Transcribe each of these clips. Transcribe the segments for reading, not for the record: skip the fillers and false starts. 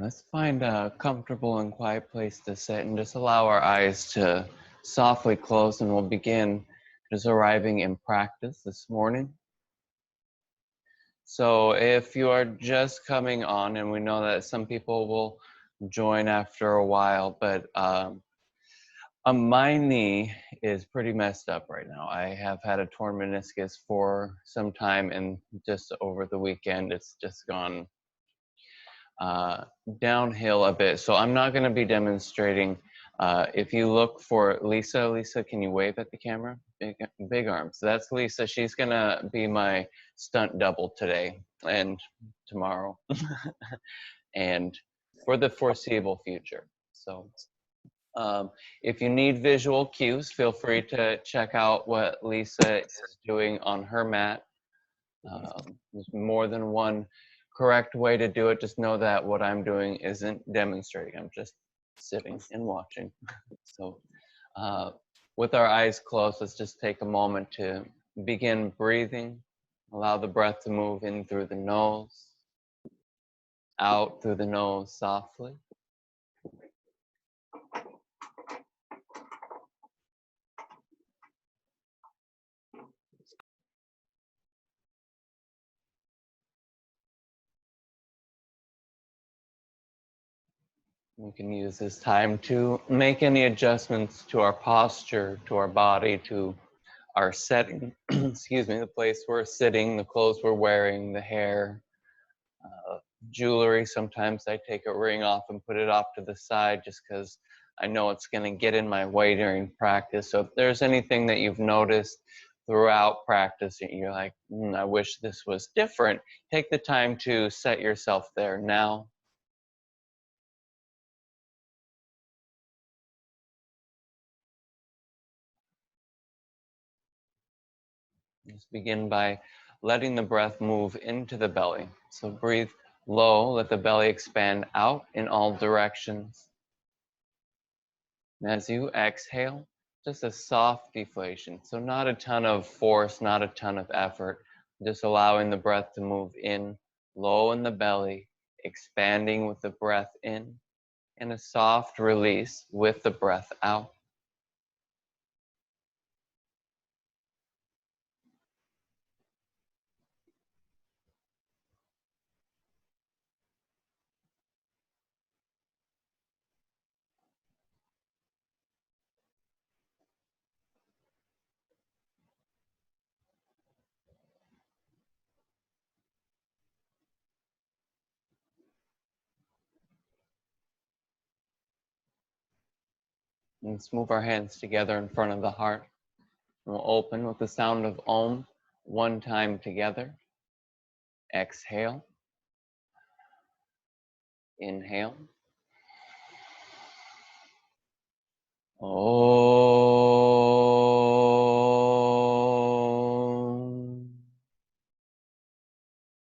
Let's find a comfortable and quiet place to sit and just allow our eyes to softly close, and we'll begin just arriving in practice this morning. So if you are just coming on, and we know that some people will join after a while, but my knee is pretty messed up right now. I have had a torn meniscus for some time, and just over the weekend, it's just gone downhill a bit. So I'm not going to be demonstrating. If you look for Lisa, can you wave at the camera? Big arms. That's Lisa. She's going to be my stunt double today and tomorrow and for the foreseeable future. So if you need visual cues, feel free to check out what Lisa is doing on her mat. There's more than one correct way to do it. Just know that what I'm doing isn't demonstrating. I'm just sitting and watching. So with our eyes closed, let's just take a moment to begin breathing. Allow the breath to move in through the nose, out through the nose softly. We can use this time to make any adjustments to our posture, to our body, to our setting, excuse me, the place we're sitting, the clothes we're wearing, the hair, jewelry. Sometimes I take a ring off and put it off to the side just because I know it's going to get in my way during practice. So if there's anything that you've noticed throughout practice and you're like, I wish this was different, take the time to set yourself there now. Just begin by letting the breath move into the belly. So breathe low, let the belly expand out in all directions. And as you exhale, just a soft deflation. So not a ton of force, not a ton of effort, just allowing the breath to move in, low in the belly, expanding with the breath in, and a soft release with the breath out. And let's move our hands together in front of the heart. And we'll open with the sound of Om one time together. Exhale. Inhale. Om.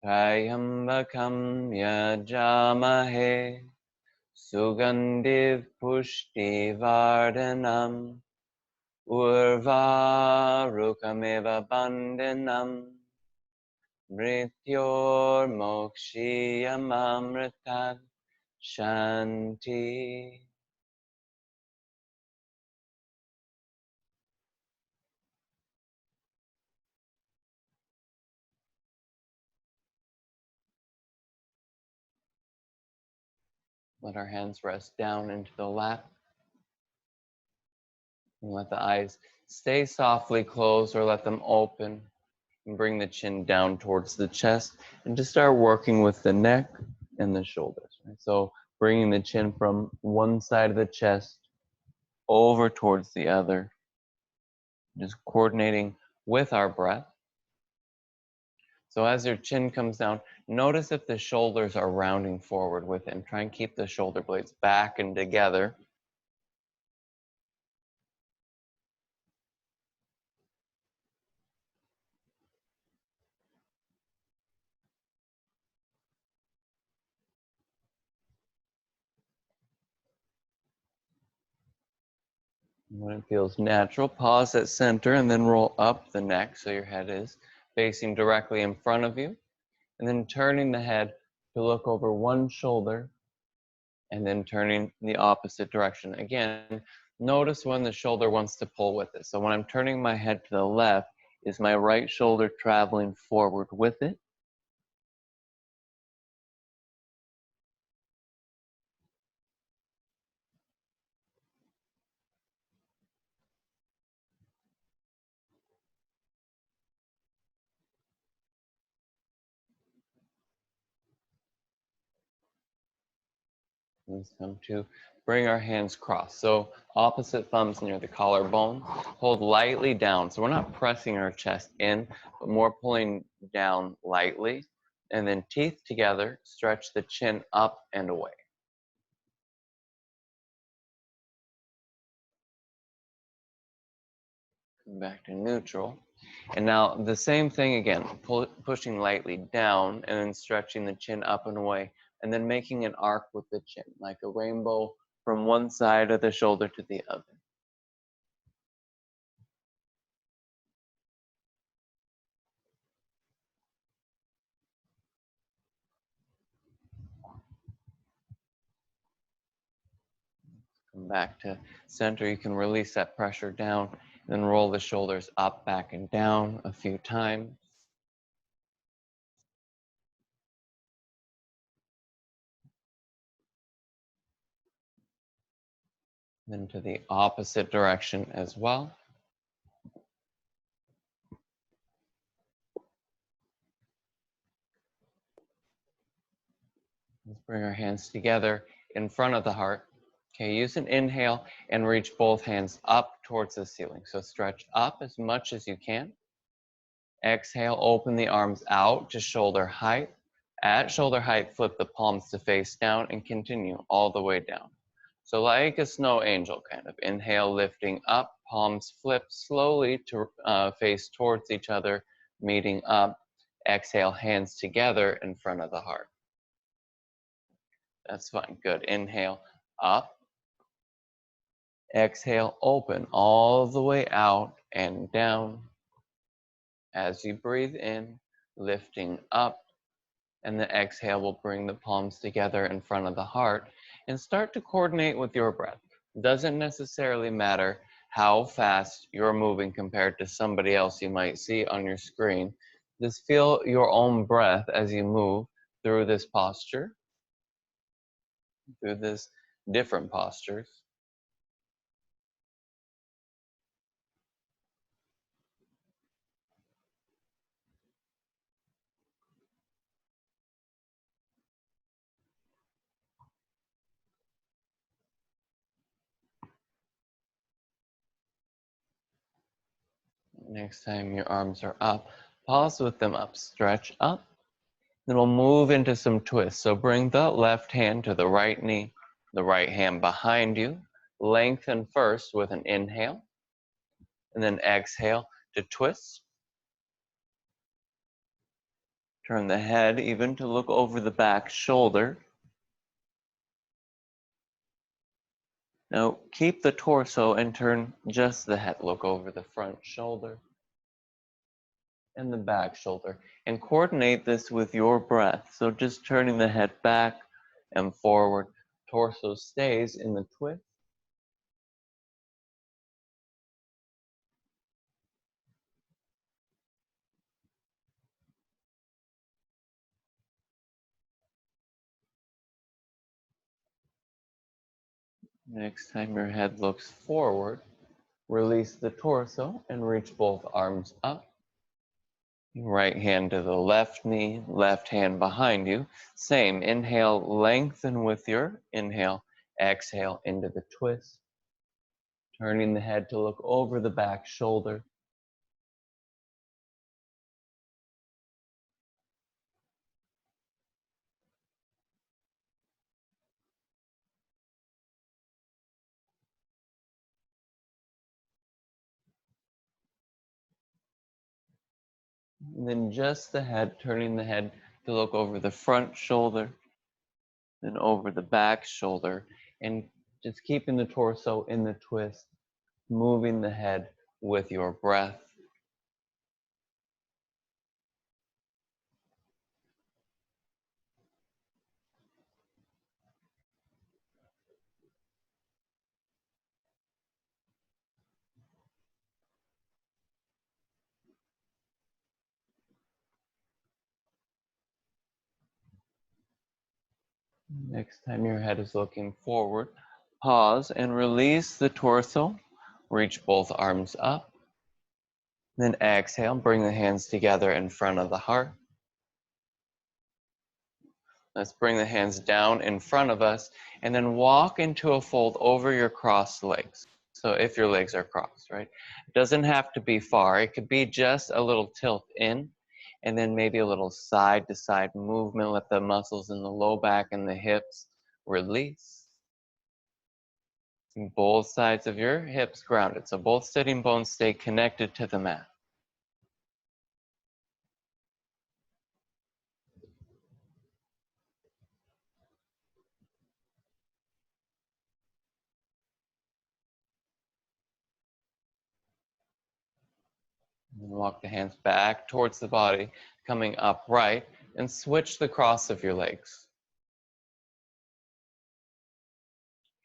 Triambakam yajamahe Sugandiv pushti vardhanam Urvarukamiva bandhanam Mrityor mokshiyamamritat Shanti. Let our hands rest down into the lap. And let the eyes stay softly closed or let them open. And bring the chin down towards the chest. And just start working with the neck and the shoulders. Right? So bringing the chin from one side of the chest over towards the other. Just coordinating with our breath. So as your chin comes down, notice if the shoulders are rounding forward with it, and try and keep the shoulder blades back and together. When it feels natural, pause at center and then roll up the neck so your head is facing directly in front of you. And then turning the head to look over one shoulder and then turning the opposite direction. Again, notice when the shoulder wants to pull with it. So when I'm turning my head to the left, is my right shoulder traveling forward with it? Let's come to bring our hands crossed. So opposite thumbs near the collarbone. Hold lightly down. So we're not pressing our chest in, but more pulling down lightly. And then teeth together, stretch the chin up and away. Come back to neutral. And now the same thing again, pushing lightly down and then stretching the chin up and away. And then making an arc with the chin, like a rainbow from one side of the shoulder to the other. Come back to center. You can release that pressure down, then roll the shoulders up, back, and down a few times. Then to the opposite direction as well. Let's bring our hands together in front of the heart. Okay, use an inhale and reach both hands up towards the ceiling. So stretch up as much as you can. Exhale, open the arms out to shoulder height. At shoulder height, flip the palms to face down and continue all the way down. So like a snow angel kind of. Inhale, lifting up, palms flip slowly to face towards each other, meeting up. Exhale, hands together in front of the heart. That's fine. Good. Inhale, up. Exhale, open all the way out and down. As you breathe in, lifting up, and the exhale will bring the palms together in front of the heart and start to coordinate with your breath. Doesn't necessarily matter how fast you're moving compared to somebody else you might see on your screen. Just feel your own breath as you move through this posture, through this different postures. Next time your arms are up, pause with them up, stretch up. Then we'll move into some twists. So bring the left hand to the right knee, the right hand behind you. Lengthen first with an inhale, and then exhale to twist. Turn the head even to look over the back shoulder. Now keep the torso and turn just the head. Look over the front shoulder and the back shoulder. And coordinate this with your breath. So just turning the head back and forward. Torso stays in the twist. Next time your head looks forward, release the torso and reach both arms up. Right hand to the left knee, left hand behind you. Same, inhale, lengthen with your inhale. Exhale into the twist. Turning the head to look over the back shoulder. And then just the head, turning the head to look over the front shoulder, then over the back shoulder, and just keeping the torso in the twist, moving the head with your breath. Next time your head is looking forward, pause and release the torso. Reach both arms up. Then exhale, bring the hands together in front of the heart. Let's bring the hands down in front of us and then walk into a fold over your crossed legs. So if your legs are crossed, right? It doesn't have to be far. It could be just a little tilt in and then maybe a little side to side movement. Let the muscles in the low back and the hips release. Both sides of your hips grounded. So both sitting bones stay connected to the mat. And walk the hands back towards the body, coming upright, and switch the cross of your legs.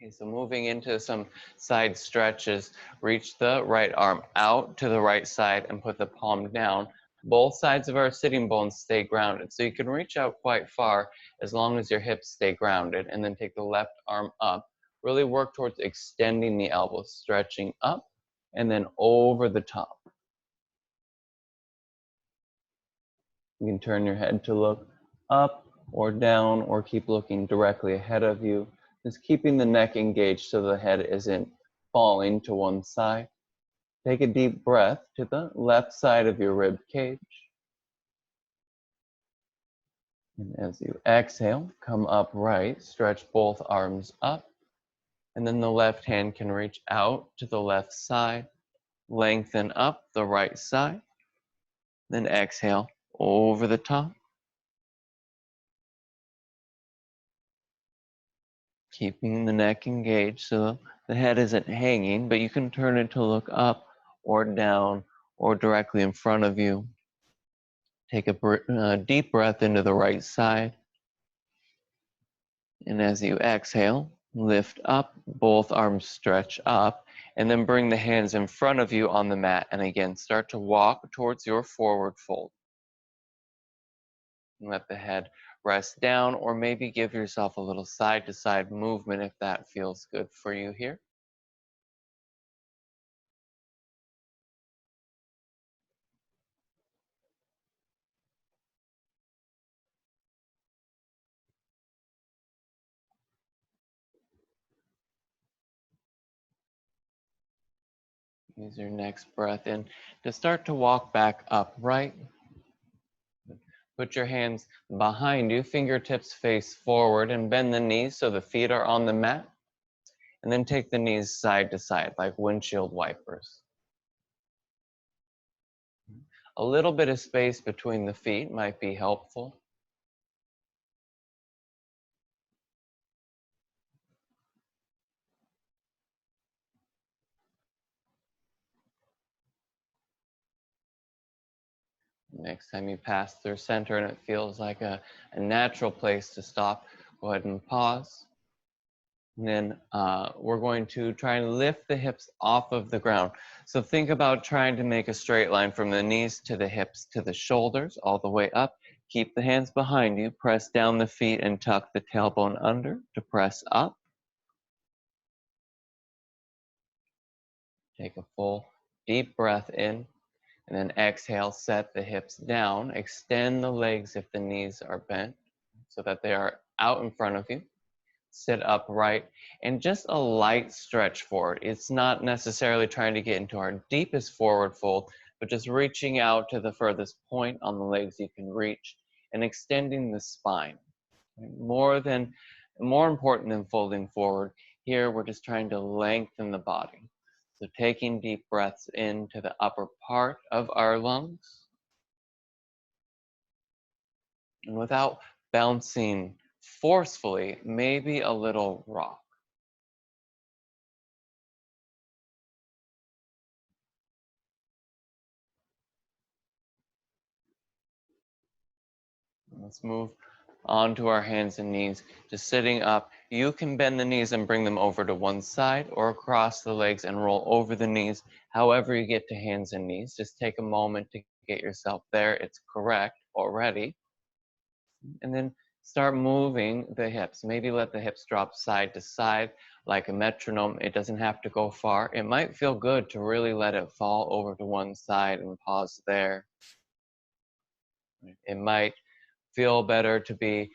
Okay, so moving into some side stretches, reach the right arm out to the right side and put the palm down. Both sides of our sitting bones stay grounded. So you can reach out quite far as long as your hips stay grounded, and then take the left arm up. Really work towards extending the elbows, stretching up and then over the top. You can turn your head to look up or down or keep looking directly ahead of you. Just keeping the neck engaged so the head isn't falling to one side. Take a deep breath to the left side of your rib cage. And as you exhale, come upright, stretch both arms up. And then the left hand can reach out to the left side. Lengthen up the right side. Then exhale over the top. Keeping the neck engaged so the head isn't hanging, but you can turn it to look up or down or directly in front of you. Take a deep breath into the right side. And as you exhale, lift up, both arms stretch up, and then bring the hands in front of you on the mat. And again, start to walk towards your forward fold. And let the head rest down, or maybe give yourself a little side to side movement if that feels good for you here. Use your next breath in to start to walk back upright. Put your hands behind you, fingertips face forward, and bend the knees so the feet are on the mat. And then take the knees side to side like windshield wipers. A little bit of space between the feet might be helpful. Next time you pass through center and it feels like a natural place to stop, go ahead and pause. And then we're going to try and lift the hips off of the ground. So think about trying to make a straight line from the knees to the hips to the shoulders, all the way up. Keep the hands behind you, press down the feet and tuck the tailbone under to press up. Take a full deep breath in, and then exhale, set the hips down. Extend the legs if the knees are bent so that they are out in front of you. Sit upright, and just a light stretch forward. It's not necessarily trying to get into our deepest forward fold, but just reaching out to the furthest point on the legs you can reach and extending the spine. More important than folding forward, here we're just trying to lengthen the body. So taking deep breaths into the upper part of our lungs, and without bouncing forcefully, maybe a little rock. Let's move on to our hands and knees. Just sitting up, you can bend the knees and bring them over to one side or across the legs and roll over the knees. However you get to hands and knees, just take a moment to get yourself there. It's correct already. And then Start moving the hips. Maybe let the hips drop side to side like a metronome. It doesn't have to go far. It might feel good to really let it fall over to one side and pause there. It might feel better to be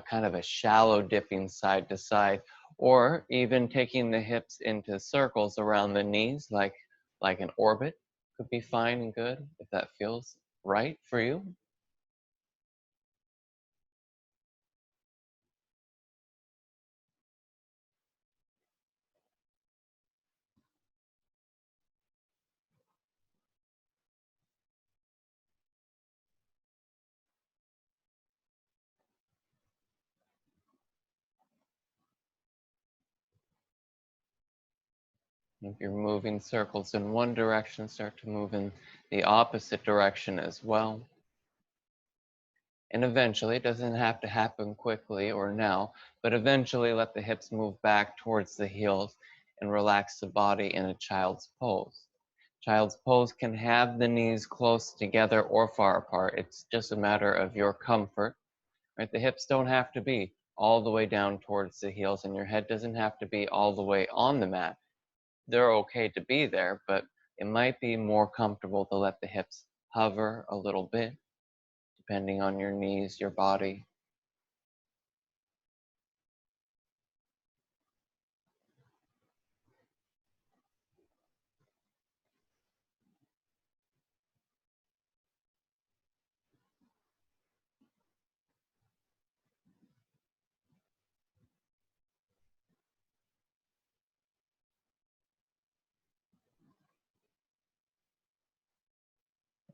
kind of a shallow dipping side to side, or even taking the hips into circles around the knees like an orbit could be fine and good if that feels right for you. If you're moving circles in one direction, start to move in the opposite direction as well. And eventually, it doesn't have to happen quickly or now, but eventually let the hips move back towards the heels and relax the body in a child's pose. Child's pose can have the knees close together or far apart. It's just a matter of your comfort, right? The hips don't have to be all the way down towards the heels, and your head doesn't have to be all the way on the mat. They're okay to be there, but it might be more comfortable to let the hips hover a little bit, depending on your knees, your body.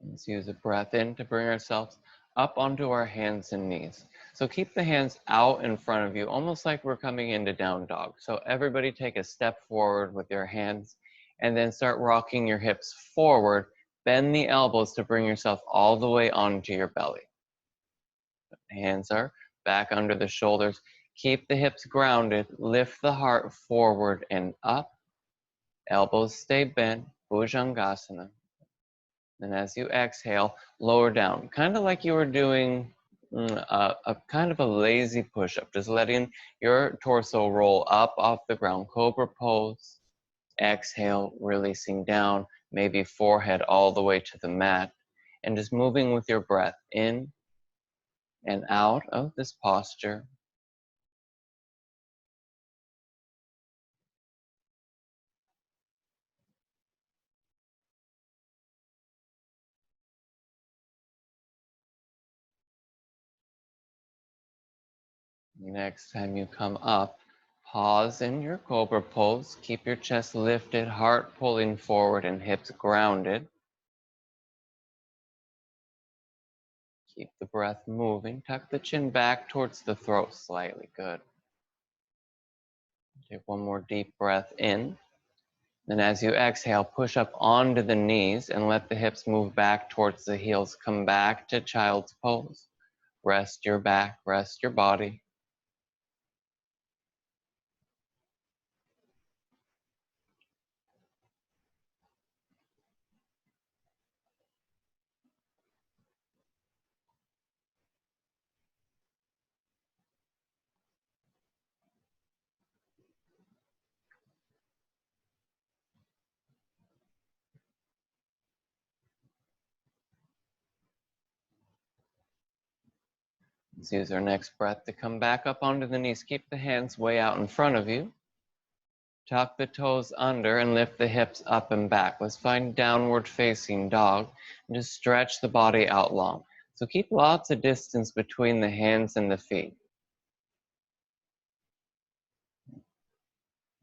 Let's use a breath in to bring ourselves up onto our hands and knees. So keep the hands out in front of you, almost like we're coming into down dog. So everybody take a step forward with your hands and then start rocking your hips forward. Bend the elbows to bring yourself all the way onto your belly. Hands are back under the shoulders. Keep the hips grounded. Lift the heart forward and up. Elbows stay bent. Bhujangasana. And as you exhale, lower down, kind of like you were doing a kind of a lazy push-up, just letting your torso roll up off the ground, cobra pose. Exhale, releasing down, maybe forehead all the way to the mat, and just moving with your breath in and out of this posture. Next time you come up, pause in your cobra pose. Keep your chest lifted, heart pulling forward, and hips grounded. Keep the breath moving. Tuck the chin back towards the throat slightly. Good. Take one more deep breath in. Then as you exhale, push up onto the knees and let the hips move back towards the heels. Come back to child's pose. Rest your back, rest your body. Let's use our next breath to come back up onto the knees. Keep the hands way out in front of you. Tuck the toes under and lift the hips up and back. Let's find downward facing dog and just stretch the body out long. So keep lots of distance between the hands and the feet.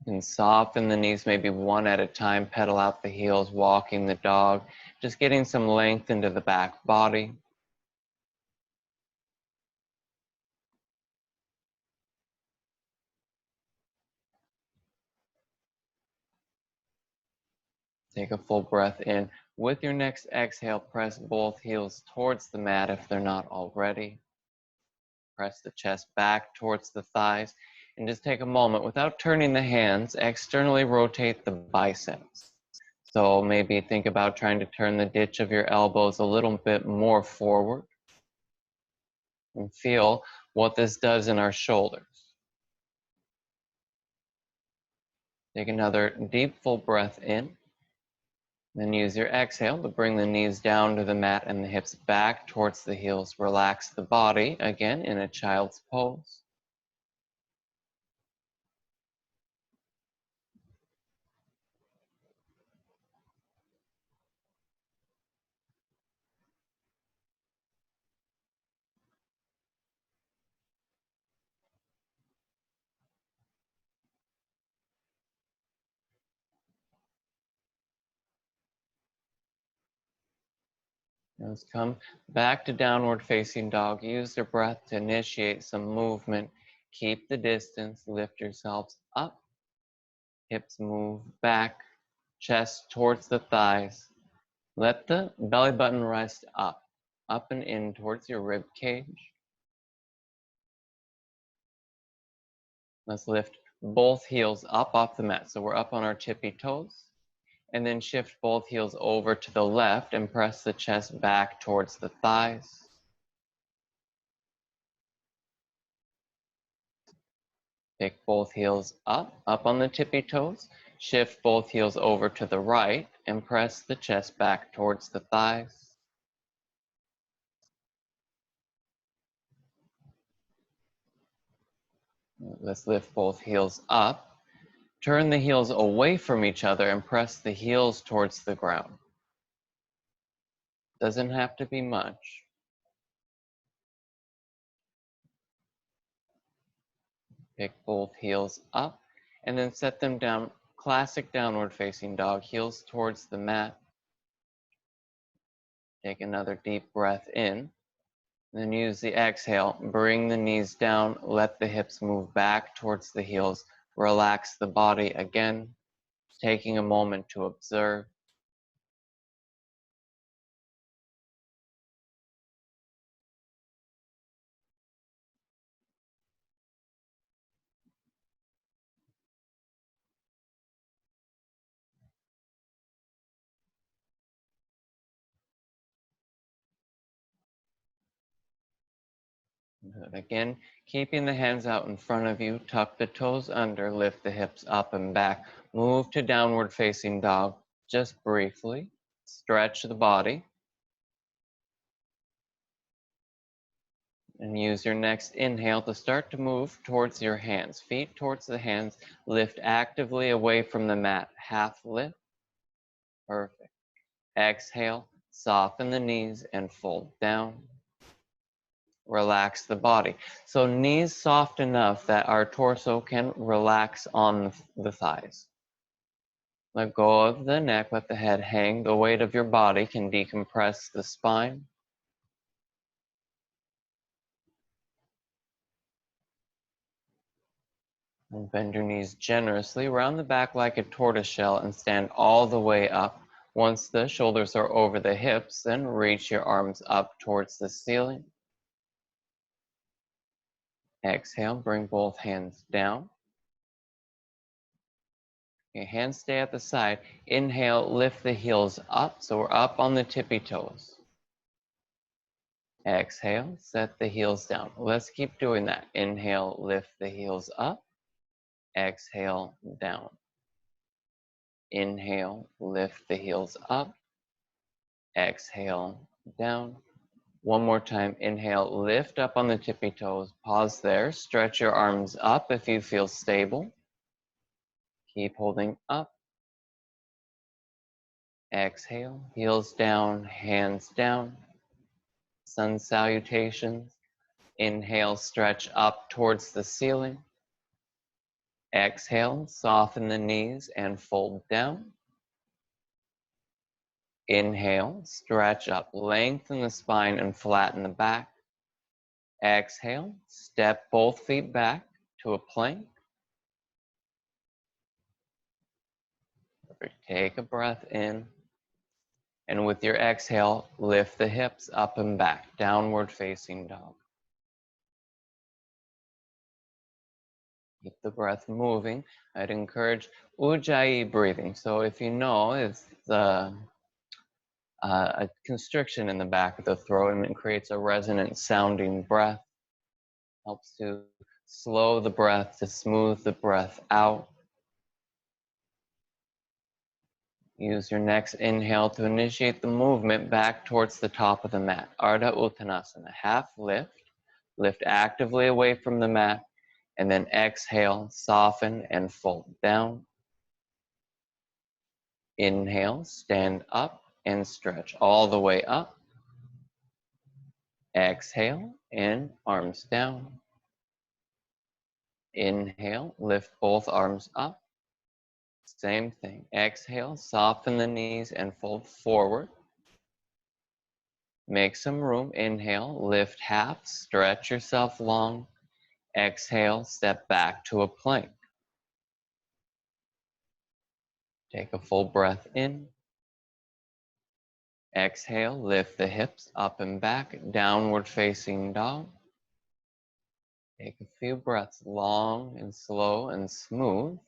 And soften the knees maybe one at a time, pedal out the heels, walking the dog, just getting some length into the back body. Take a full breath in. With your next exhale, press both heels towards the mat if they're not already. Press the chest back towards the thighs. And just take a moment, without turning the hands, externally rotate the biceps. So maybe think about trying to turn the ditch of your elbows a little bit more forward. And feel what this does in our shoulders. Take another deep, full breath in. Then use your exhale to bring the knees down to the mat and the hips back towards the heels. Relax the body, again, in a child's pose. Let's come back to downward facing dog. Use your breath to initiate some movement. Keep the distance. Lift yourselves up. Hips move back. Chest towards the thighs. Let the belly button rest up and in towards your rib cage. Let's lift both heels up off the mat. So we're up on our tippy toes. And then shift both heels over to the left and press the chest back towards the thighs. Pick both heels up on the tippy toes. Shift both heels over to the right and press the chest back towards the thighs. Let's lift both heels up. Turn the heels away from each other and press the heels towards the ground. Doesn't have to be much. Pick both heels up and then set them down. Classic downward facing dog, heels towards the mat. Take another deep breath in. Then use the exhale. Bring the knees down. Let the hips move back towards the heels. Relax the body again, taking a moment to observe. Good. Again, keeping the hands out in front of you. Tuck the toes under. Lift the hips up and back. Move to downward facing dog just briefly. Stretch the body. And use your next inhale to start to move towards your hands. Feet towards the hands. Lift actively away from the mat. Half lift. Perfect. Exhale. Soften the knees and fold down. Relax the body. So knees soft enough that our torso can relax on the thighs. Let go of the neck. Let the head hang. The weight of your body can decompress the spine. And bend your knees generously, round the back like a tortoiseshell, and stand all the way up. Once the shoulders are over the hips, then reach your arms up towards the ceiling. Exhale, bring both hands down. Okay, hands stay at the side. Inhale, lift the heels up, so we're up on the tippy toes. Exhale, set the heels down. Let's keep doing that. Inhale, lift the heels up. Exhale, down. Inhale, lift the heels up. Exhale, down. One more time. Inhale, lift up on the tippy toes. Pause there. Stretch your arms up if you feel stable. Keep holding up. Exhale, heels down, hands down. Sun salutations. Inhale, stretch up towards the ceiling. Exhale, soften the knees and fold down. Inhale, stretch up, lengthen the spine and flatten the back. Exhale, step both feet back to a plank. Take a breath in. And with your exhale, lift the hips up and back, downward facing dog. Keep the breath moving. I'd encourage Ujjayi breathing. So if you know, it's a constriction in the back of the throat and it creates a resonant sounding breath. Helps to slow the breath, to smooth the breath out. Use your next inhale to initiate the movement back towards the top of the mat. Ardha Uttanasana, half lift. Lift actively away from the mat, and then exhale, soften, and fold down. Inhale, stand up and stretch all the way up. Exhale, in, arms down. Inhale, lift both arms up. Same thing. Exhale, soften the knees and fold forward. Make some room. Inhale, lift half, stretch yourself long. Exhale, step back to a plank. Take a full breath in. Exhale, lift the hips up and back, downward facing dog. Take a few breaths, long and slow and smooth.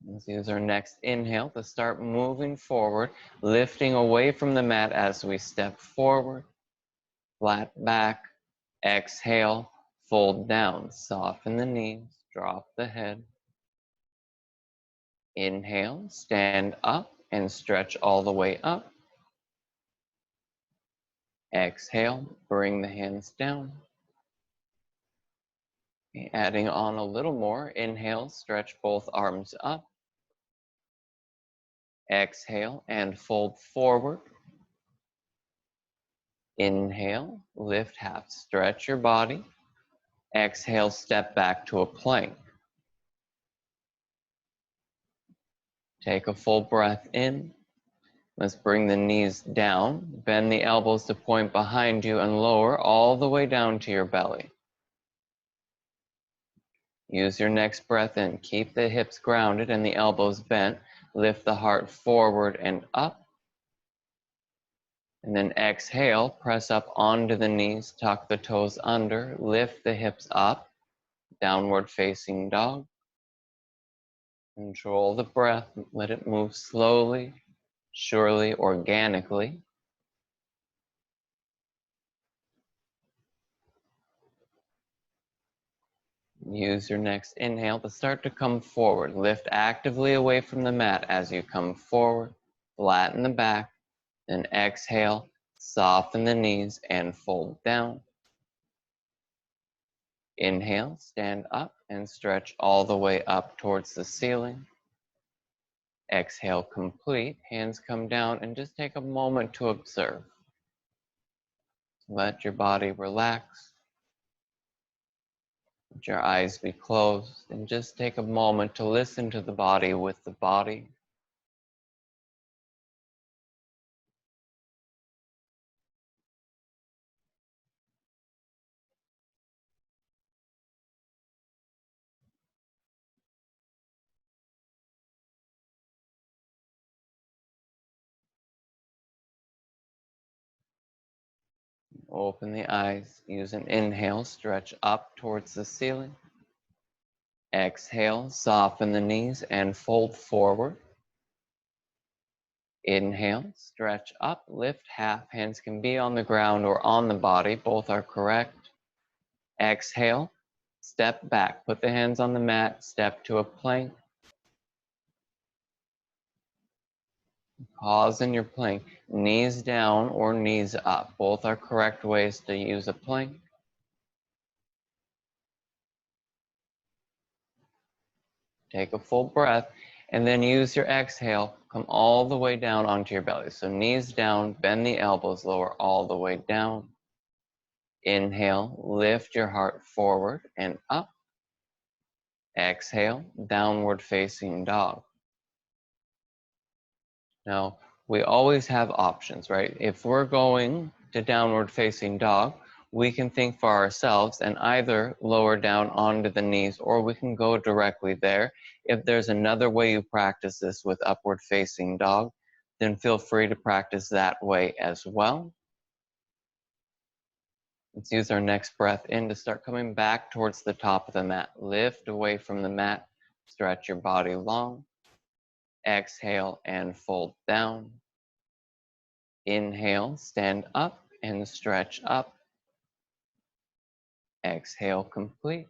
Let's use our next inhale to start moving forward, lifting away from the mat as we step forward. Flat back. Exhale, fold down, soften the knees, drop the head. Inhale, stand up and stretch all the way up. Exhale, bring the hands down. Adding on a little more. Inhale, stretch both arms up. Exhale and fold forward. Inhale, lift half, stretch your body. Exhale, step back to a plank. Take a full breath in. Let's bring the knees down. Bend the elbows to point behind you and lower all the way down to your belly. Use your next breath in. Keep the hips grounded and the elbows bent. Lift the heart forward and up. And then exhale, press up onto the knees, tuck the toes under, lift the hips up, downward facing dog. Control the breath, let it move slowly, surely, organically. Use your next inhale to start to come forward. Lift actively away from the mat as you come forward. Flatten the back. Then exhale, soften the knees and fold down. Inhale, stand up and stretch all the way up towards the ceiling. Exhale, complete. Hands come down and just take a moment to observe. Let your body relax. Let your eyes be closed and just take a moment to listen to the body with the body. Open the eyes. Use an inhale, stretch up towards the ceiling. Exhale, soften the knees and fold forward. Inhale, stretch up, lift half. Hands can be on the ground or on the body. Both are correct. Exhale, step back. Put the hands on the mat, step to a plank. Pause in your plank. Knees down or knees up. Both are correct ways to use a plank. Take a full breath and then use your exhale. Come all the way down onto your belly. So knees down, bend the elbows, lower all the way down. Inhale, lift your heart forward and up. Exhale, downward facing dog. Now, we always have options, right? If we're going to downward facing dog, we can think for ourselves and either lower down onto the knees or we can go directly there. If there's another way you practice this with upward facing dog, then feel free to practice that way as well. Let's use our next breath in to start coming back towards the top of the mat. Lift away from the mat, Stretch your body long. Exhale and fold down. Inhale, stand up and stretch up. Exhale, complete.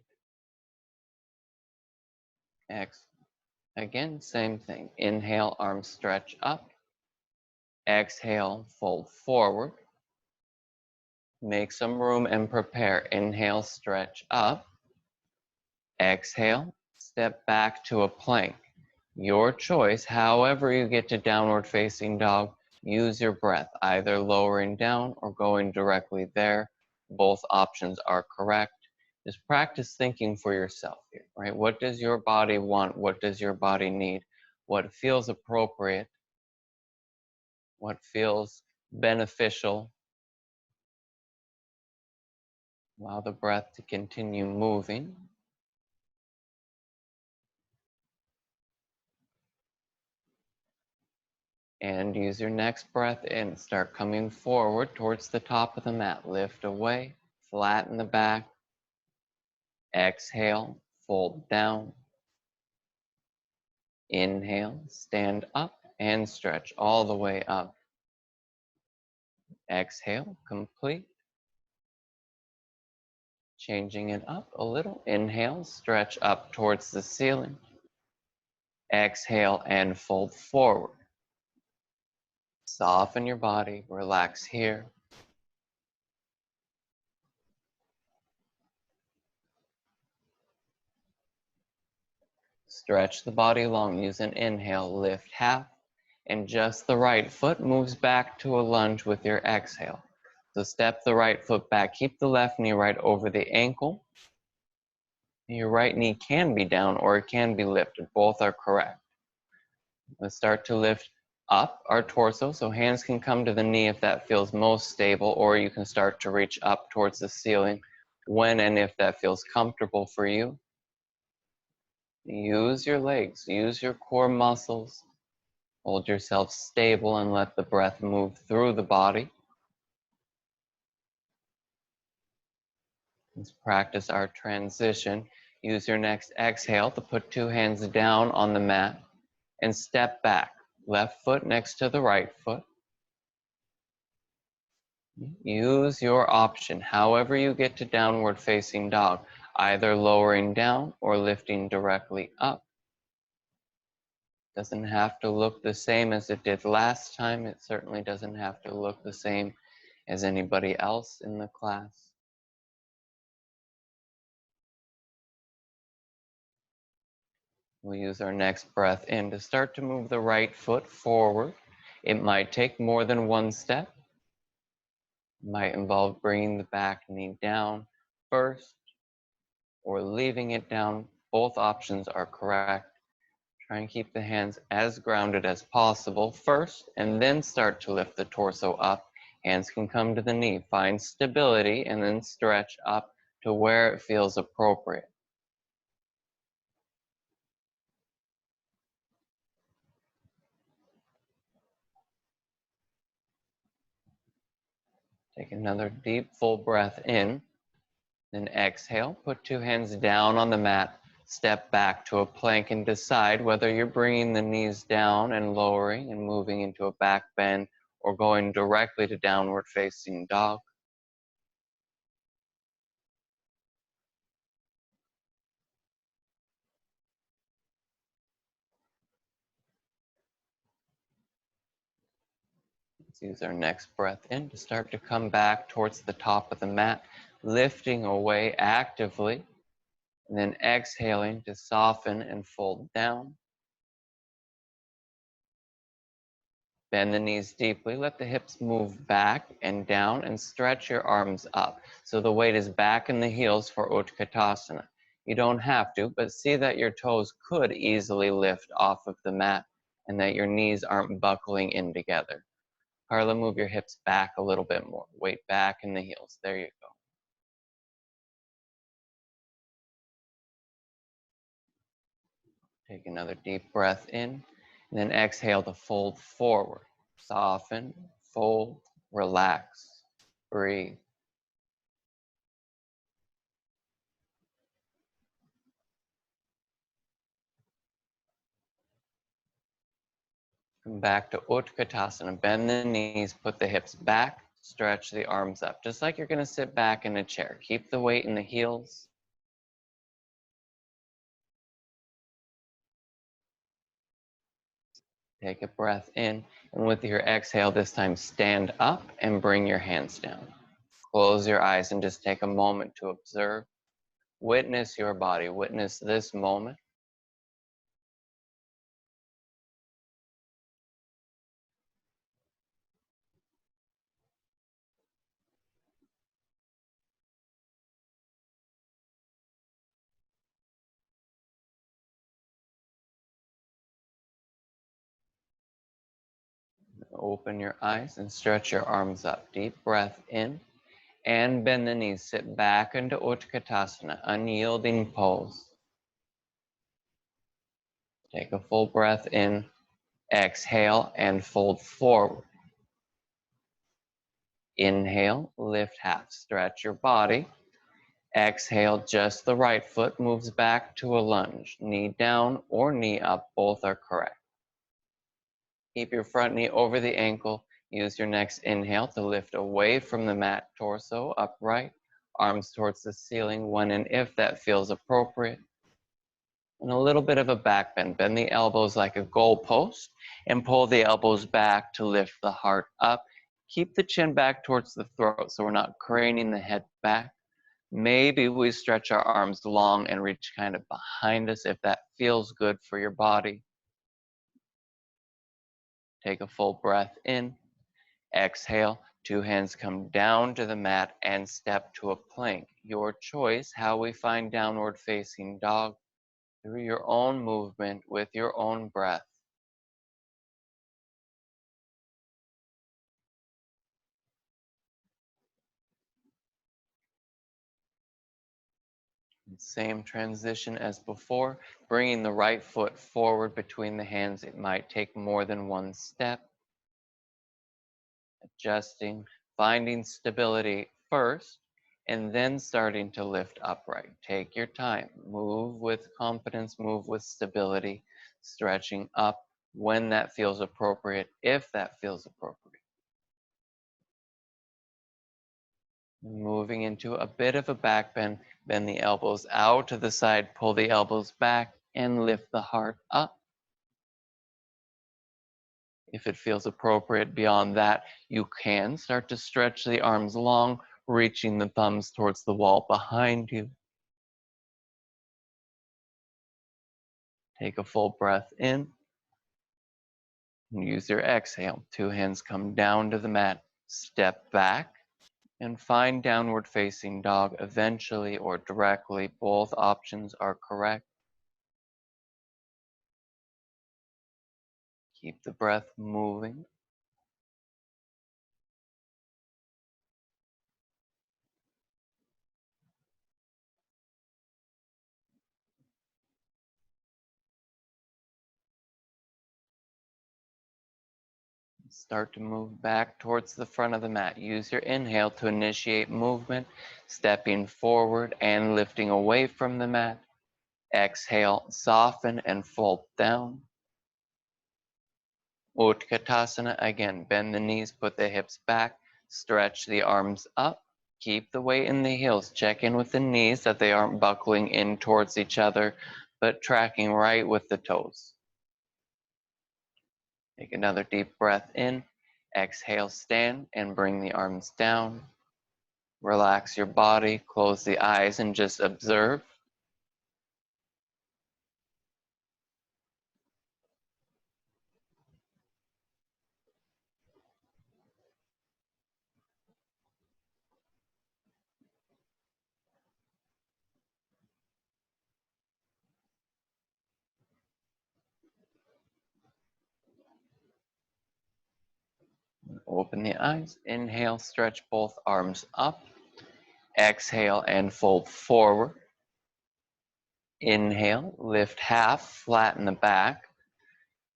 Again, same thing. Inhale, arms stretch up. Exhale, fold forward. Make some room and prepare. Inhale, stretch up. Exhale, step back to a plank. Your choice, however you get to downward facing dog, use your breath, either lowering down or going directly there. Both options are correct. Just practice thinking for yourself here, right? What does your body want? What does your body need? What feels appropriate? What feels beneficial? Allow the breath to continue moving. And use your next breath in. Start coming forward towards the top of the mat. Lift away, flatten the back. Exhale, fold down. Inhale, stand up and stretch all the way up. Exhale, complete. Changing it up a little. Inhale, stretch up towards the ceiling. Exhale and fold forward. Soften your body, relax here. Stretch the body long. Use an inhale, lift half, and just the right foot moves back to a lunge with your exhale. So step the right foot back. Keep the left knee right over the ankle. Your right knee can be down or it can be lifted. Both are correct. Let's start to lift up our torso, so hands can come to the knee if that feels most stable, or you can start to reach up towards the ceiling when and if that feels comfortable for you. Use your legs, use your core muscles. Hold yourself stable and let the breath move through the body. Let's practice our transition. Use your next exhale to put two hands down on the mat and step back. Left foot next to the right foot. Use your option, however you get to downward facing dog, either lowering down or lifting directly up. Doesn't have to look the same as it did last time. It certainly doesn't have to look the same as anybody else in the class. We'll use our next breath in to start to move the right foot forward. It might take more than one step. It might involve bringing the back knee down first or leaving it down. Both options are correct. Try and keep the hands as grounded as possible first, and then start to lift the torso up. Hands can come to the knee. Find stability and then stretch up to where it feels appropriate. Take another deep, full breath in. Then exhale. Put two hands down on the mat. Step back to a plank and decide whether you're bringing the knees down and lowering and moving into a back bend or going directly to downward facing dog. Let's use our next breath in to start to come back towards the top of the mat, lifting away actively, and then exhaling to soften and fold down. Bend the knees deeply, let the hips move back and down, and stretch your arms up. So the weight is back in the heels for Utkatasana. You don't have to, but see that your toes could easily lift off of the mat and that your knees aren't buckling in together. Carla, move your hips back a little bit more. Weight back in the heels. There you go. Take another deep breath in, and then exhale to fold forward. Soften, fold, relax, breathe. Back to Utkatasana. Bend the knees, put the hips back, stretch the arms up. Just like you're going to sit back in a chair. Keep the weight in the heels. Take a breath in, and with your exhale, this time stand up and bring your hands down. Close your eyes and just take a moment to observe. Witness your body. Witness this moment. Open your eyes and stretch your arms up. Deep breath in and bend the knees. Sit back into Utkatasana, unyielding pose. Take a full breath in. Exhale and fold forward. Inhale, lift half, stretch your body. Exhale, just the right foot moves back to a lunge. Knee down or knee up, both are correct. Keep your front knee over the ankle. Use your next inhale to lift away from the mat, torso upright, arms towards the ceiling when and if that feels appropriate. And a little bit of a back bend. Bend the elbows like a goalpost and pull the elbows back to lift the heart up. Keep the chin back towards the throat so we're not craning the head back. Maybe we stretch our arms long and reach kind of behind us if that feels good for your body. Take a full breath in. Exhale. Two hands come down to the mat and step to a plank. Your choice how we find downward facing dog through your own movement with your own breath. Same transition as before, bringing the right foot forward between the hands. It might take more than one step. Adjusting, finding stability first, and then starting to lift upright. Take your time. Move with confidence, move with stability, stretching up when that feels appropriate, if that feels appropriate. Moving into a bit of a back bend, bend the elbows out to the side, pull the elbows back, and lift the heart up. If it feels appropriate beyond that, you can start to stretch the arms long, reaching the thumbs towards the wall behind you. Take a full breath in. And use your exhale. Two hands come down to the mat. Step back and find downward facing dog eventually or directly. Both options are correct. Keep the breath moving. Start to move back towards the front of the mat. Use your inhale to initiate movement, stepping forward and lifting away from the mat. Exhale, soften and fold down. Utkatasana, again, bend the knees, put the hips back, stretch the arms up. Keep the weight in the heels. Check in with the knees that they aren't buckling in towards each other, but tracking right with the toes. Take another deep breath in. Exhale, stand and bring the arms down. Relax your body, close the eyes and just observe. Open the eyes. Inhale, stretch both arms up. Exhale and fold forward. Inhale, lift half, flatten the back.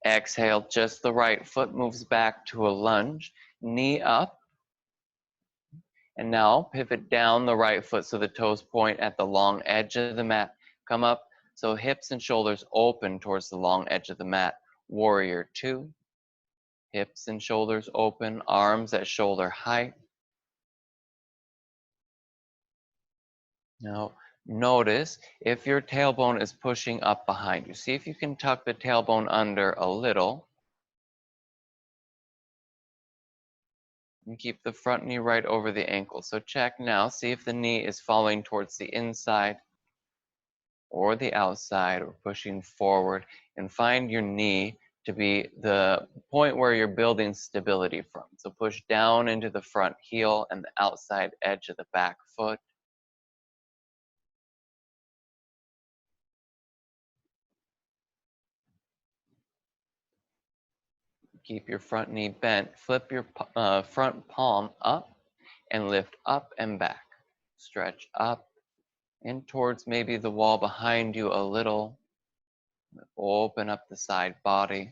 Exhale, just the right foot moves back to a lunge. Knee up. And now pivot down the right foot so the toes point at the long edge of the mat. Come up so hips and shoulders open towards the long edge of the mat. Warrior two. Hips and shoulders open, arms at shoulder height. Now, notice if your tailbone is pushing up behind you. See if you can tuck the tailbone under a little and keep the front knee right over the ankle. So check now, see if the knee is falling towards the inside or the outside or pushing forward, and find your knee to be the point where you're building stability from. So push down into the front heel and the outside edge of the back foot. Keep your front knee bent. Flip your front palm up and lift up and back. Stretch up and towards maybe the wall behind you a little. Open up the side body.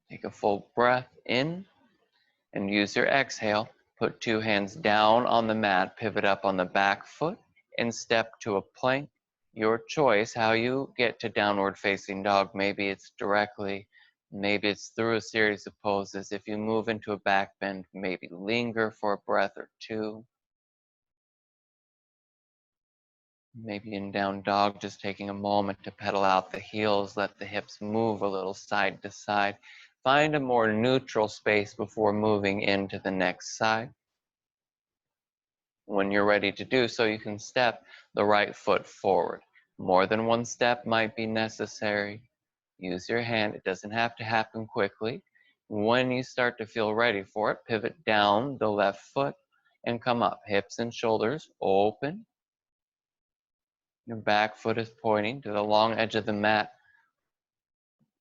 Take a full breath in and use your exhale. Put 2 hands down on the mat, pivot up on the back foot, and step to a plank. Your choice how you get to downward facing dog. Maybe it's directly, maybe it's through a series of poses. If you move into a back bend, maybe linger for a breath or two. Maybe in down dog, just taking a moment to pedal out the heels, let the hips move a little side to side. Find a more neutral space before moving into the next side. When you're ready to do so, you can step the right foot forward. More than one step might be necessary. Use your hand. It doesn't have to happen quickly. When you start to feel ready for it, pivot down the left foot and come up. Hips and shoulders open. Your back foot is pointing to the long edge of the mat.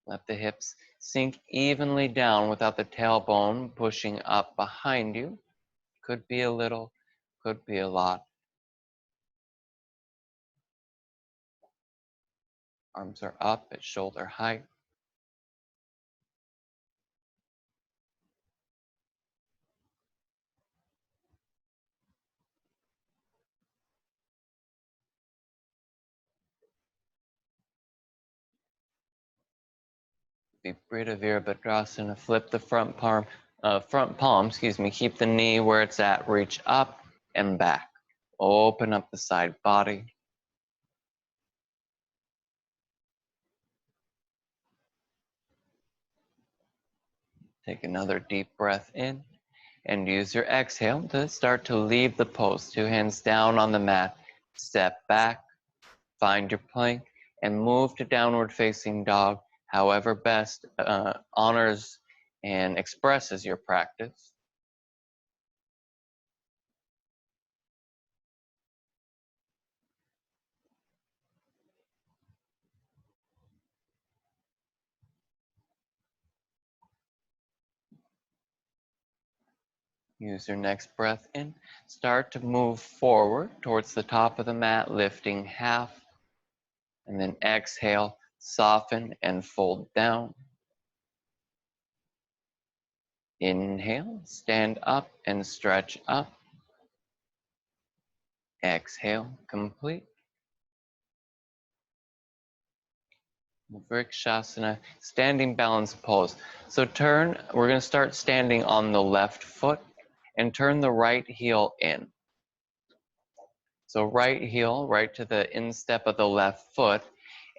Let the hips sink evenly down without the tailbone pushing up behind you. Could be a little, could be a lot. Arms are up at shoulder height. Viparita Virabhadrasana. Flip the front palm, keep the knee where it's at, reach up and back. Open up the side body. Take another deep breath in and use your exhale to start to leave the pose. 2 hands down on the mat. Step back, find your plank, and move to downward facing dog, however best honors and expresses your practice. Use your next breath in. Start to move forward towards the top of the mat, lifting half. And then exhale, soften and fold down. Inhale, stand up and stretch up. Exhale, complete. Vrikshasana, standing balance pose. So we're going to start standing on the left foot and turn the right heel in. So right heel, right to the instep of the left foot,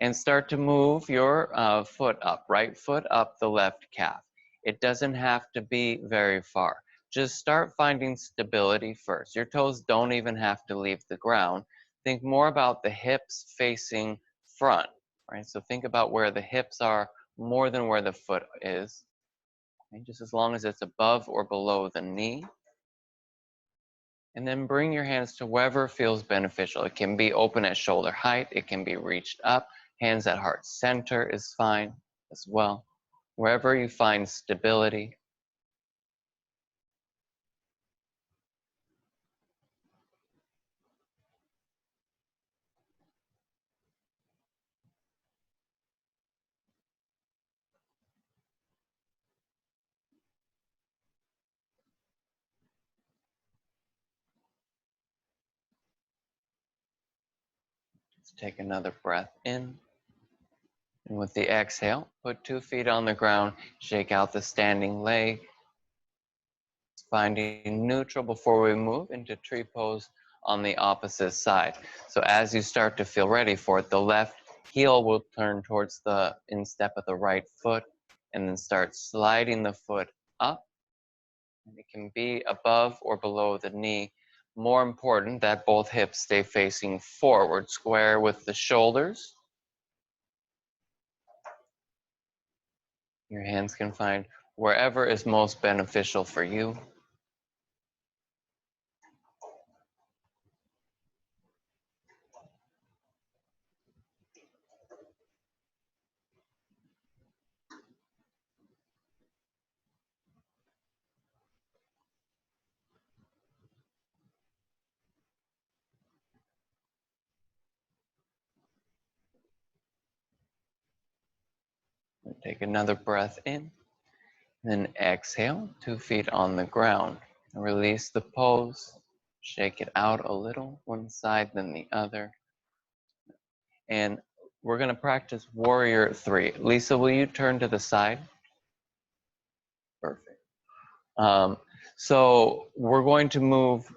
and start to move your foot up, right foot up the left calf. It doesn't have to be very far. Just start finding stability first. Your toes don't even have to leave the ground. Think more about the hips facing front, right? So think about where the hips are more than where the foot is. Okay? Just as long as it's above or below the knee. And then bring your hands to wherever feels beneficial. It can be open at shoulder height. It can be reached up. Hands at heart center is fine as well. Wherever you find stability. Let's take another breath in And with the exhale, put 2 feet on the ground, shake out the standing leg, finding neutral before we move into tree pose on the opposite side. So as you start to feel ready for it, the left heel will turn towards the instep of the right foot and then start sliding the foot up. And it can be above or below the knee. More important that both hips stay facing forward, square with the shoulders. Your hands can find wherever is most beneficial for you. Take another breath in, then exhale, 2 feet on the ground. Release the pose, shake it out a little, one side then the other. And we're going to practice warrior 3. Lisa, will you turn to the side? Perfect. So we're going to move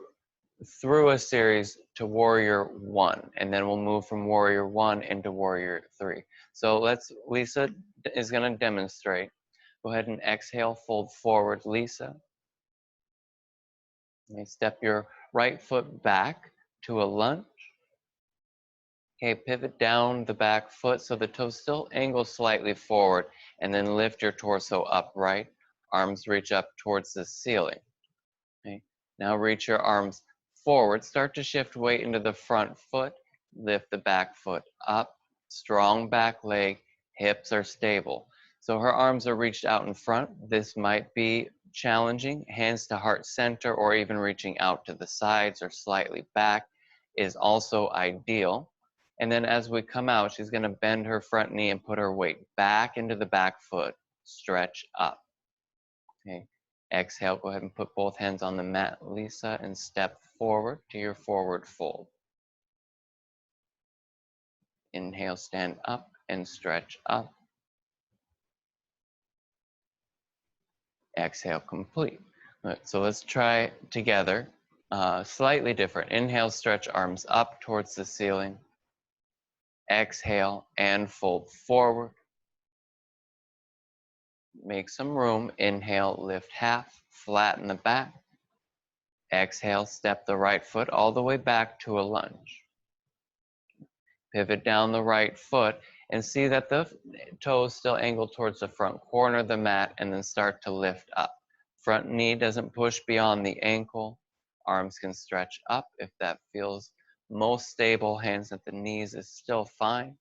through a series to warrior 1, and then we'll move from warrior 1 into warrior 3. So Lisa is going to demonstrate. Go ahead and exhale, fold forward, Lisa. Okay, step your right foot back to a lunge. Okay, pivot down the back foot so the toes still angle slightly forward, and then lift your torso upright. Arms reach up towards the ceiling. Okay, now reach your arms forward. Start to shift weight into the front foot. Lift the back foot up. Strong back leg. Hips are stable. So her arms are reached out in front. This might be challenging. Hands to heart center or even reaching out to the sides or slightly back is also ideal. And then as we come out, she's going to bend her front knee and put her weight back into the back foot. Stretch up. Okay. Exhale, go ahead and put both hands on the mat, Lisa, and step forward to your forward fold. Inhale, stand up and stretch up. Exhale, complete. All right, so let's try together, slightly different. Inhale, stretch arms up towards the ceiling. Exhale and fold forward. Make some room. Inhale, lift half, flatten the back. Exhale, step the right foot all the way back to a lunge. Pivot down the right foot and see that the toes still angle towards the front corner of the mat, and then start to lift up. Front knee doesn't push beyond the ankle. Arms can stretch up if that feels most stable. Hands at the knees is still fine.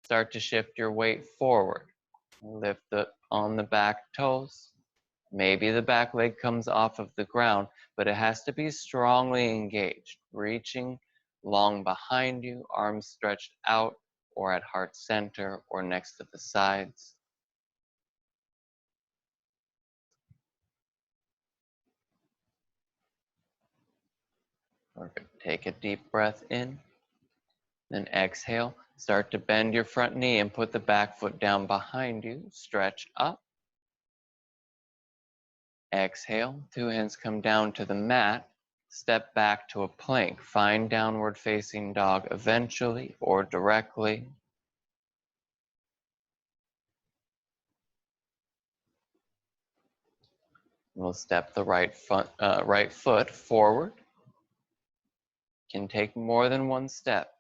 Start to shift your weight forward. Lift on the back toes. Maybe the back leg comes off of the ground, but it has to be strongly engaged, reaching long behind you, arms stretched out or at heart center or next to the sides. Perfect. Take a deep breath in, then exhale. Start to bend your front knee and put the back foot down behind you. Stretch up. Exhale. 2 hands come down to the mat. Step back to a plank. Find downward facing dog eventually or directly. We'll step the right foot forward. Can take more than one step.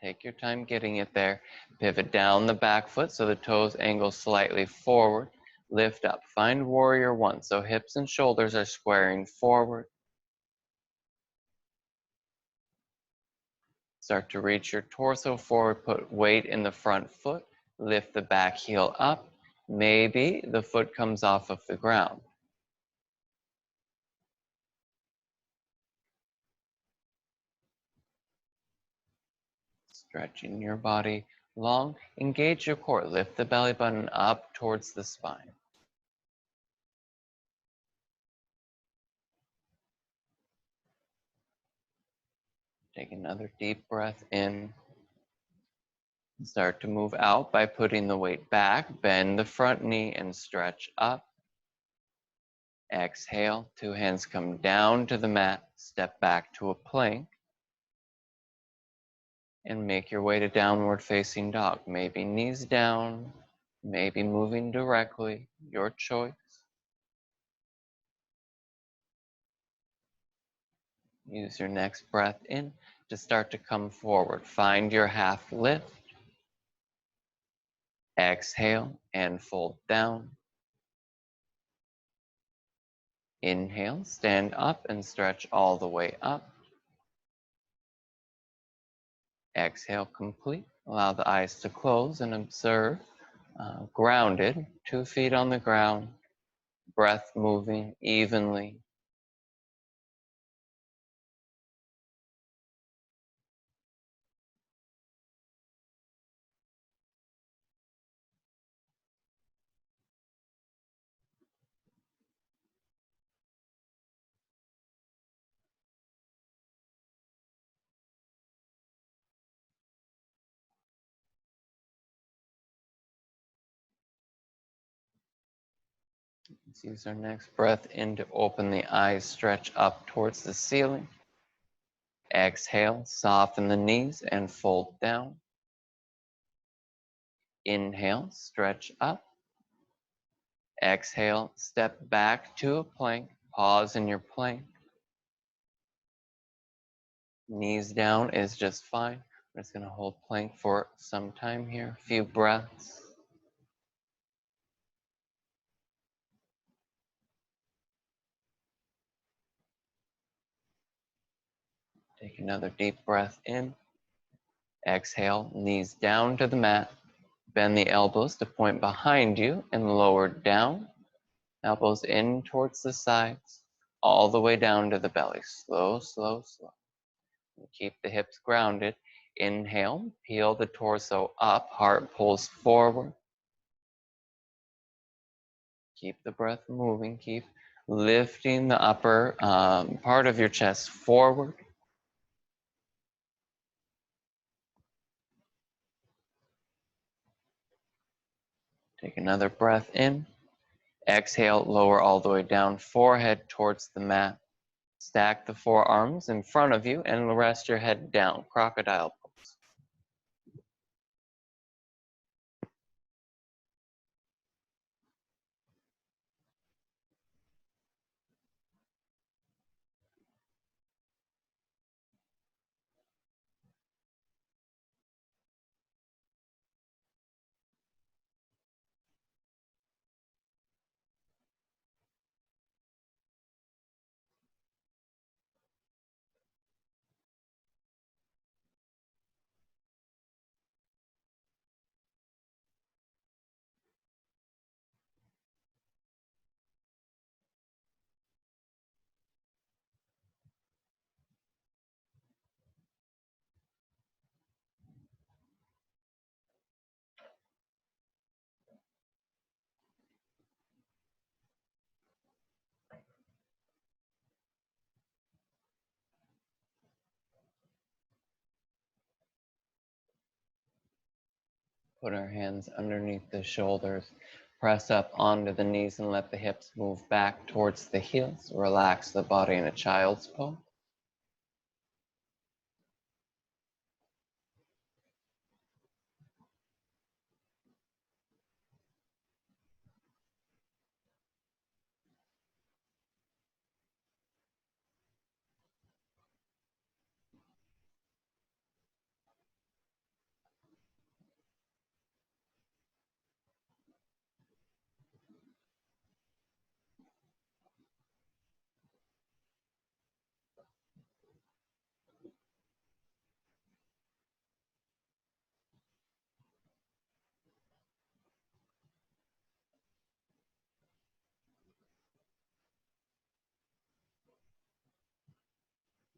Take your time getting it there. Pivot down the back foot so the toes angle slightly forward. Lift up. Find warrior 1. So hips and shoulders are squaring forward. Start to reach your torso forward. Put weight in the front foot. Lift the back heel up. Maybe the foot comes off of the ground. Stretching your body long. Engage your core. Lift the belly button up towards the spine. Take another deep breath in. Start to move out by putting the weight back. Bend the front knee and stretch up. Exhale, 2 hands come down to the mat. Step back to a plank. And make your way to downward facing dog. Maybe knees down, maybe moving directly, your choice. Use your next breath in to start to come forward. Find your half lift. Exhale and fold down. Inhale, stand up and stretch all the way up. Exhale, complete. Allow the eyes to close and observe. Grounded, 2 feet on the ground, breath moving evenly. Let's use our next breath in to open the eyes, stretch up towards the ceiling. Exhale, soften the knees and fold down. Inhale, stretch up. Exhale, step back to a plank. Pause in your plank. Knees down is just fine. We're just going to hold plank for some time here, a few breaths. Take another deep breath in. Exhale, knees down to the mat. Bend the elbows to point behind you and lower down. Elbows in towards the sides, all the way down to the belly. Slow, slow, slow. Keep the hips grounded. Inhale, peel the torso up, heart pulls forward. Keep the breath moving. Keep lifting the upper part of your chest forward. Take another breath in. Exhale, lower all the way down, forehead towards the mat. Stack the forearms in front of you and rest your head down, crocodile pose. Put our hands underneath the shoulders. Press up onto the knees and let the hips move back towards the heels. Relax the body in a child's pose.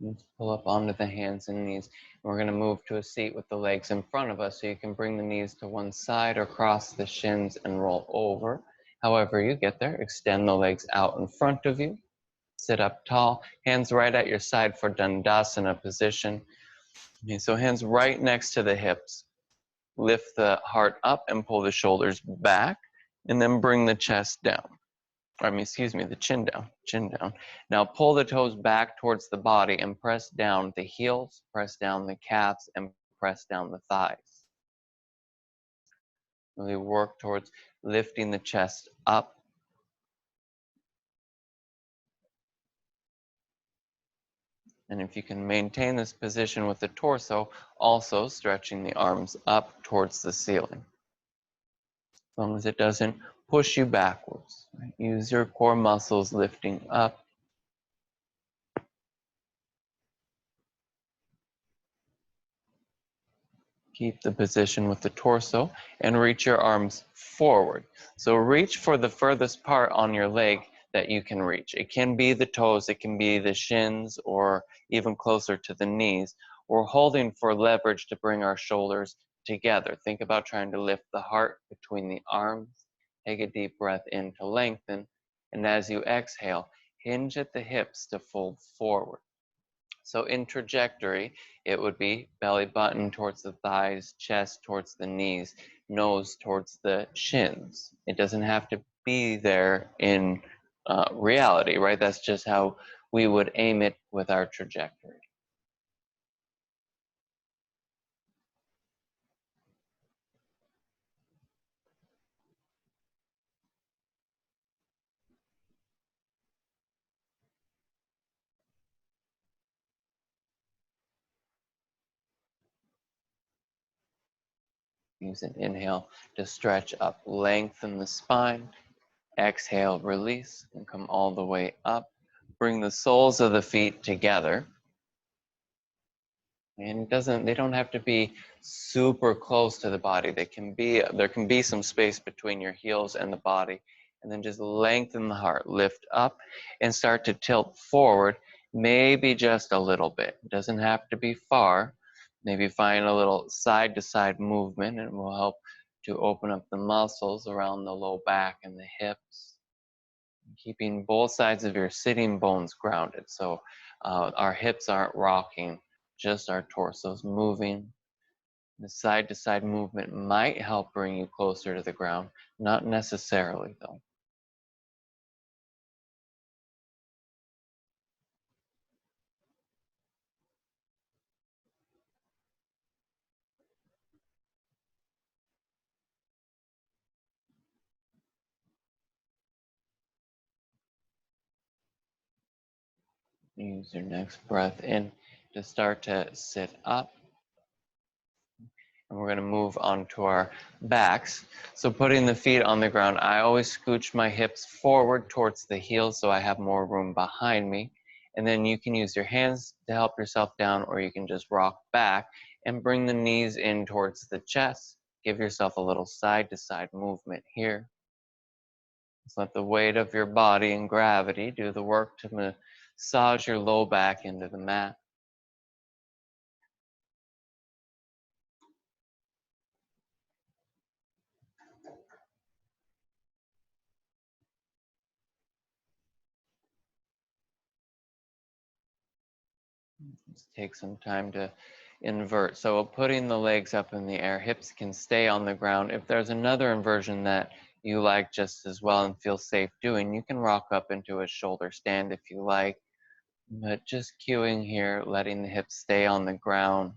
Let's pull up onto the hands and knees. We're going to move to a seat with the legs in front of us, so you can bring the knees to one side or cross the shins and roll over. However you get there, extend the legs out in front of you. Sit up tall, hands right at your side for Dandasana position. Okay, so hands right next to the hips. lift the heart up and pull the shoulders back, and then bring the chest down. Excuse me, the chin down. Now pull the toes back towards the body and press down the heels, press down the calves, and press down the thighs. Really work towards lifting the chest up. And if you can maintain this position with the torso, also stretching the arms up towards the ceiling. As long as it doesn't push you backwards. Right? Use your core muscles lifting up. Keep the position with the torso and reach your arms forward. So reach for the furthest part on your leg that you can reach. It can be the toes, it can be the shins, or even closer to the knees. We're holding for leverage to bring our shoulders together. Think about trying to lift the heart between the arms. Take a deep breath in to lengthen. And as you exhale, hinge at the hips to fold forward. So in trajectory, it would be belly button towards the thighs, chest towards the knees, nose towards the shins. It doesn't have to be there in reality, right? That's just how we would aim it with our trajectory. Use an inhale to stretch up, lengthen the spine. Exhale, release, and come all the way up. Bring the soles of the feet together. And they don't have to be super close to the body. There can be some space between your heels and the body. And then just lengthen the heart, lift up, and start to tilt forward, maybe just a little bit. It doesn't have to be far. Maybe find a little side-to-side movement, and it will help to open up the muscles around the low back and the hips. Keeping both sides of your sitting bones grounded. So our hips aren't rocking, just our torsos moving. The side-to-side movement might help bring you closer to the ground, not necessarily though. Use your next breath in to start to sit up. And we're going to move on to our backs. So putting the feet on the ground, I always scooch my hips forward towards the heels so I have more room behind me. And then you can use your hands to help yourself down, or you can just rock back and bring the knees in towards the chest. Give yourself a little side-to-side movement here. Just let the weight of your body and gravity do the work to massage your low back into the mat. Just take some time to invert. So putting the legs up in the air, hips can stay on the ground. If there's another inversion that you like just as well and feel safe doing, you can rock up into a shoulder stand if you like. But just cueing here, letting the hips stay on the ground,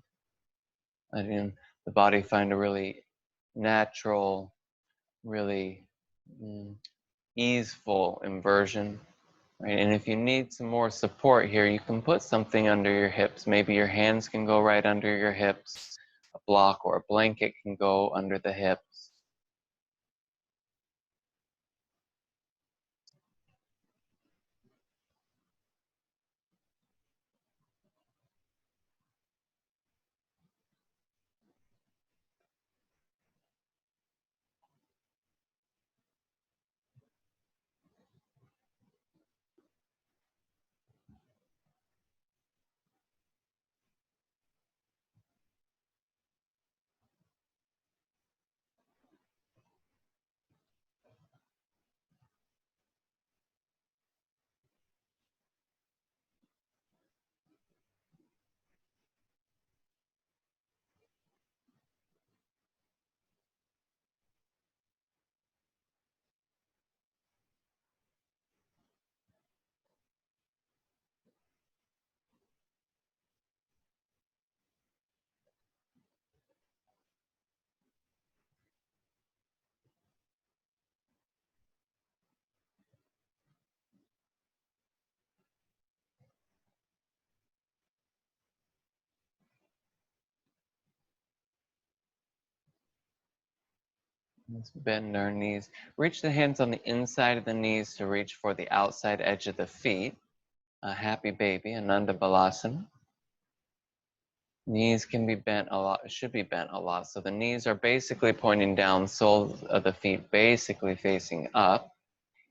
letting the body find a really natural, really easeful inversion. Right, and if you need some more support here, you can put something under your hips. Maybe your hands can go right under your hips. A block or a blanket can go under the hips. Let's bend our knees. Reach the hands on the inside of the knees to reach for the outside edge of the feet. A happy baby, Ananda Balasana. Knees can be bent a lot, should be bent a lot. So the knees are basically pointing down, soles of the feet basically facing up.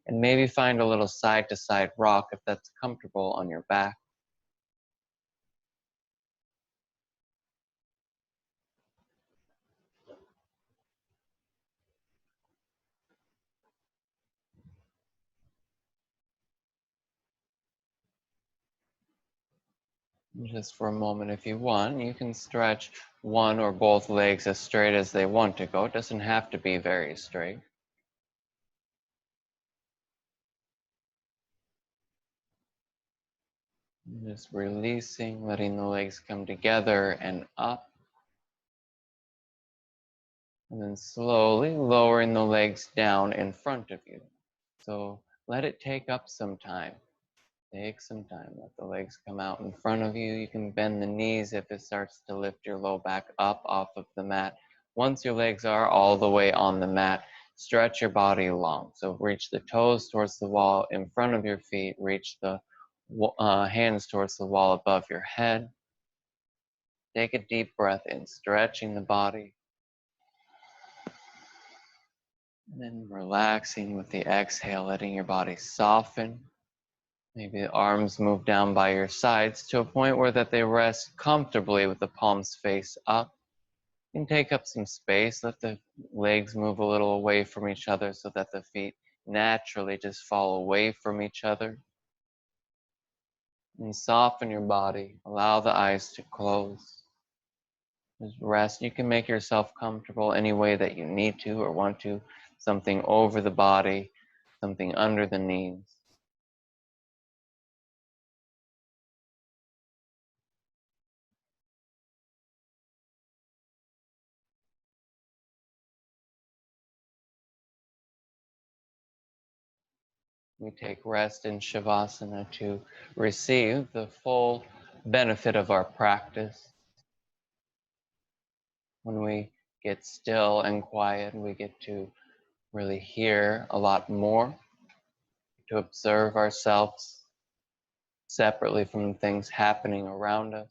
And maybe find a little side to side rock if that's comfortable on your back. Just for a moment, if you want, you can stretch one or both legs as straight as they want to go. It doesn't have to be very straight. Just releasing, letting the legs come together and up. And then slowly lowering the legs down in front of you. So let it take up some time. Take some time. Let the legs come out in front of you. You can bend the knees if it starts to lift your low back up off of the mat. Once your legs are all the way on the mat, stretch your body long. So reach the toes towards the wall in front of your feet. Reach the hands towards the wall above your head. Take a deep breath in, stretching the body. And then relaxing with the exhale, letting your body soften. Maybe the arms move down by your sides to a point where that they rest comfortably with the palms face up. You can take up some space, let the legs move a little away from each other so that the feet naturally just fall away from each other. And soften your body. Allow the eyes to close. Just rest. You can make yourself comfortable any way that you need to or want to. Something over the body, something under the knees. We take rest in Shavasana to receive the full benefit of our practice. When we get still and quiet, we get to really hear a lot more, to observe ourselves separately from the things happening around us.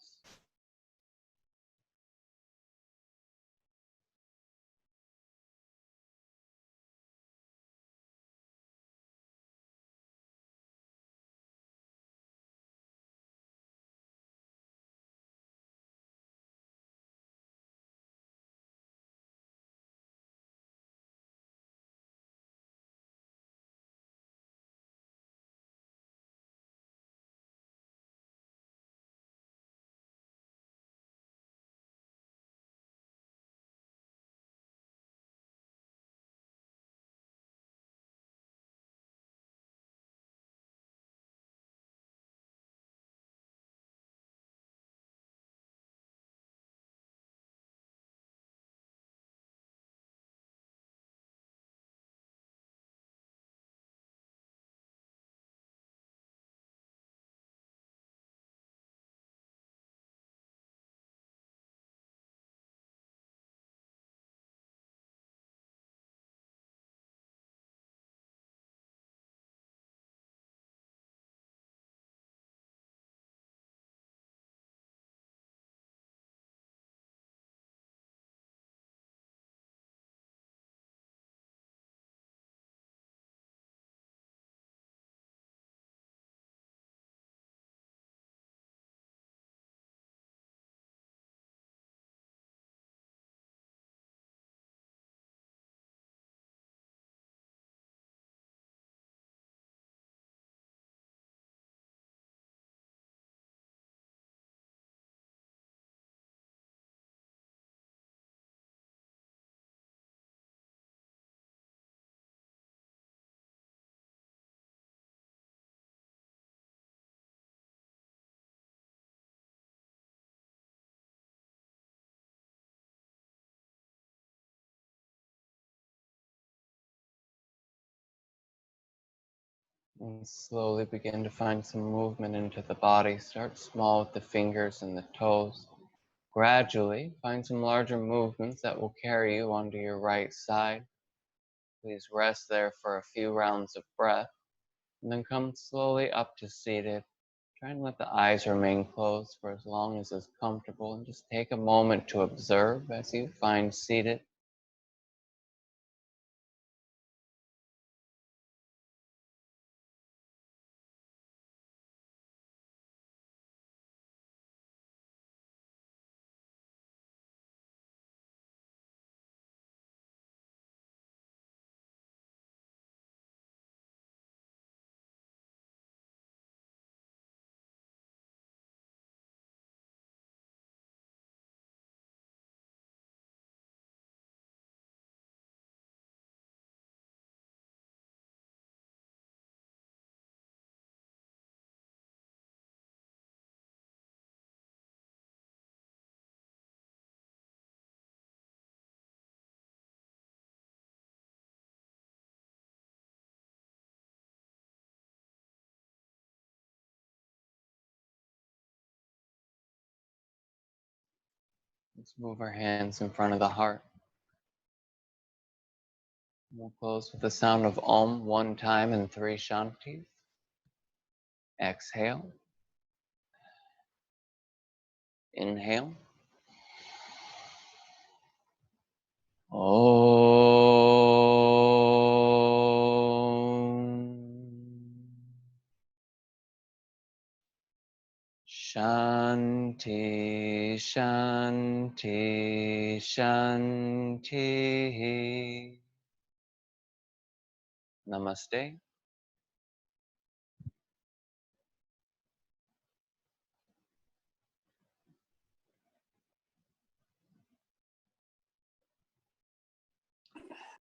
And slowly begin to find some movement into the body. Start small with the fingers and the toes. Gradually find some larger movements that will carry you onto your right side. Please rest there for a few rounds of breath, and then come slowly up to seated. Try and let the eyes remain closed for as long as is comfortable, and just take a moment to observe as you find seated. Let's move our hands in front of the heart. We'll close with the sound of Om one time and 3 Shantis. Exhale. Inhale. Om. Shanti, Shanti, Shanti. Namaste.